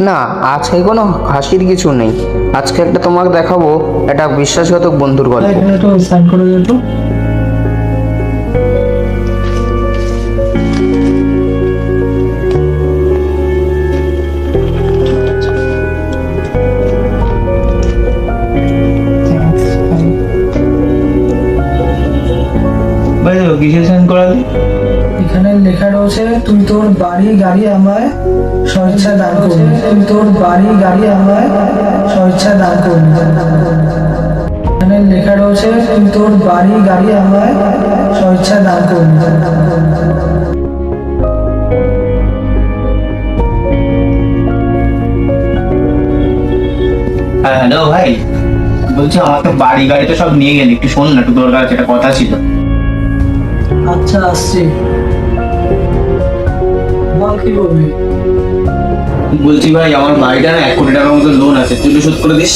না, আজকে কোনো হাসির কিছু নেই। আজকে একটা তোমাকে দেখাবো একটা বিশ্বাসঘাতক বন্ধুর গল্প। এখানে একটু সাইন করে দিও তো। ভাই দেখো কিসে সাইন করালি? এখানে লেখা রয়েছে তুই তোর বাড়ি গাড়ি আমায় স্বেচ্ছা দান করবি। তুই তোর বাড়ি গাড়ি আমায় স্বেচ্ছা দান করবি। এখানে লেখা রয়েছে তুই তোর বাড়ি গাড়ি আমায় স্বেচ্ছা দান করবি। হ্যাঁ হ্যালো ভাই, বলছি আমার তো বাড়ি গাড়ি তো সব নিয়ে গেলি, একটু শোন না, একটু তোর কাছে একটা কথা ছিল। আচ্ছা আসছি, বল কি বলবি। বলছি ভাই, আমার বাড়িটা না 1 কোটি টাকার মতো লোন আছে, তুই একটু শোধ করে দিস।